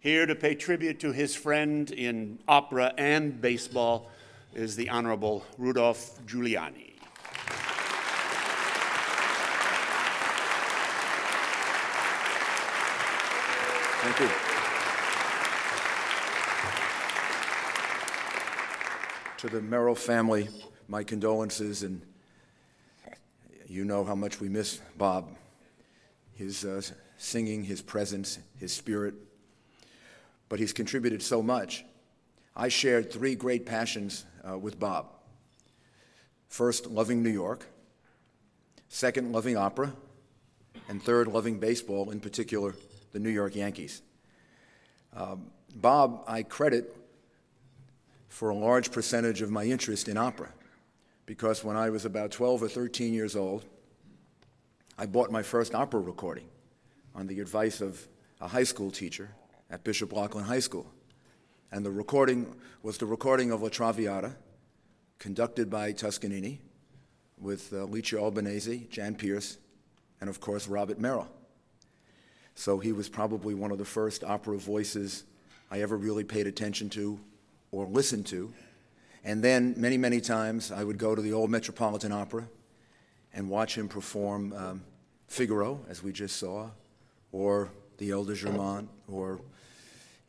Here to pay tribute to his friend in opera and baseball is the Honorable Rudolph Giuliani. Thank you. To the Merrill family, my condolences, and you know how much we miss Bob. His singing, his presence, his spirit, but he's contributed so much. I shared three great passions with Bob. First, loving New York. Second, loving opera. And third, loving baseball, in particular, the New York Yankees. Bob, I credit for a large percentage of my interest in opera, because when I was about 12 or 13 years old, I bought my first opera recording on the advice of a high school teacher at Bishop Laughlin High School. And the recording was the recording of La Traviata, conducted by Toscanini, with Licia Albanese, Jan Pierce, and of course Robert Merrill. So he was probably one of the first opera voices I ever really paid attention to or listened to. And then many, many times I would go to the old Metropolitan Opera and watch him perform Figaro, as we just saw, or the El de Germant, or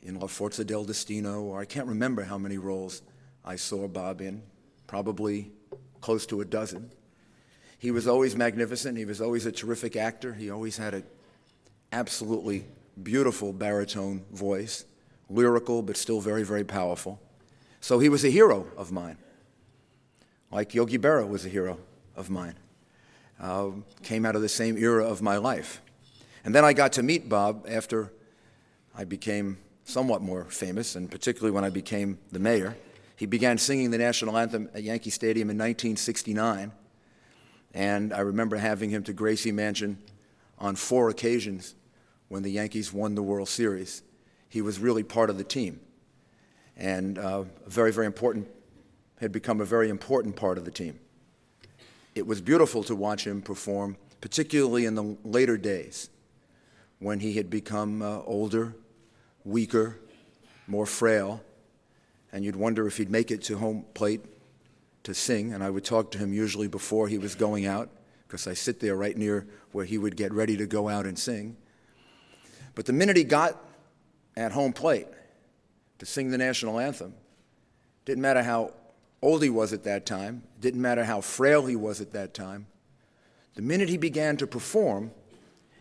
in La Forza del Destino, or I can't remember how many roles I saw Bob in, probably close to a dozen. He was always magnificent. He was always a terrific actor. He always had an absolutely beautiful baritone voice, lyrical but still very, very powerful. So he was a hero of mine, like Yogi Berra was a hero of mine. Came out of the same era of my life. And then I got to meet Bob after I became somewhat more famous, and particularly when I became the mayor. He began singing the national anthem at Yankee Stadium in 1969, and I remember having him to Gracie Mansion on 4 occasions when the Yankees won the World Series. He was really part of the team, and had become a very important part of the team. It was beautiful to watch him perform, particularly in the later days, when he had become older, weaker, more frail, and you'd wonder if he'd make it to home plate to sing. And I would talk to him usually before he was going out, because I sit there right near where he would get ready to go out and sing. But the minute he got at home plate to sing the national anthem, didn't matter how old he was at that time, didn't matter how frail he was at that time, the minute he began to perform,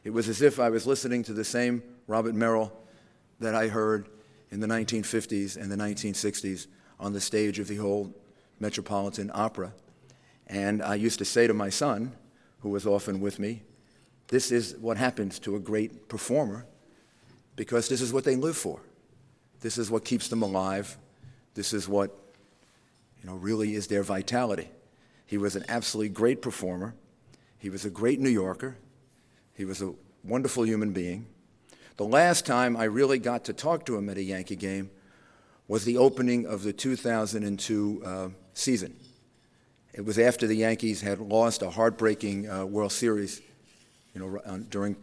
it was as if I was listening to the same Robert Merrill that I heard in the 1950s and the 1960s on the stage of the old Metropolitan Opera. And I used to say to my son, who was often with me, this is what happens to a great performer, because this is what they live for. This is what keeps them alive. This is what, really is their vitality. He was an absolutely great performer. He was a great New Yorker. He was a wonderful human being. The last time I really got to talk to him at a Yankee game was the opening of the 2002 season. It was after the Yankees had lost a heartbreaking World Series, during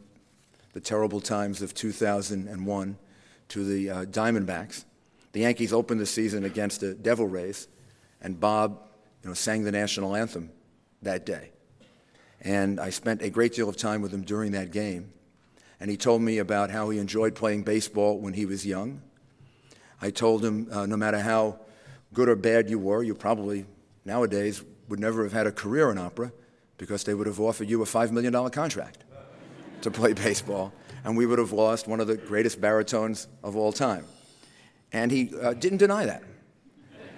the terrible times of 2001 to the Diamondbacks. The Yankees opened the season against the Devil Rays, and Bob, sang the national anthem that day. And I spent a great deal of time with him during that game. And he told me about how he enjoyed playing baseball when he was young. I told him no matter how good or bad you were, you probably nowadays would never have had a career in opera, because they would have offered you a $5 million contract to play baseball, and we would have lost one of the greatest baritones of all time. And he didn't deny that.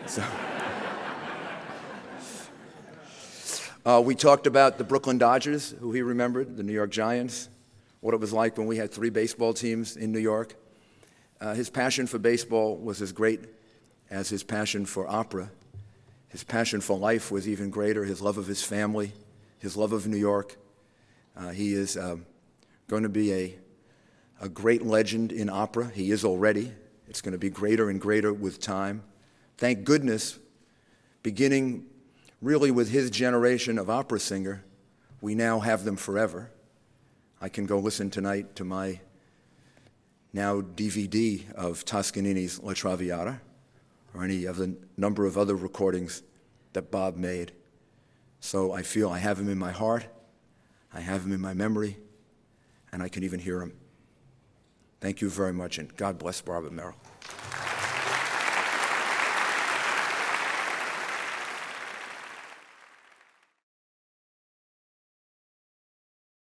So, we talked about the Brooklyn Dodgers, who he remembered, the New York Giants, what it was like when we had 3 baseball teams in New York. His passion for baseball was as great as his passion for opera. His passion for life was even greater, his love of his family, his love of New York. He is going to be a great legend in opera. He is already. It's going to be greater and greater with time. Thank goodness, beginning really with his generation of opera singer, we now have them forever. I can go listen tonight to my now DVD of Toscanini's La Traviata, or any of the number of other recordings that Bob made. So I feel I have him in my heart, I have him in my memory, and I can even hear him. Thank you very much, and God bless Bob and Merrill.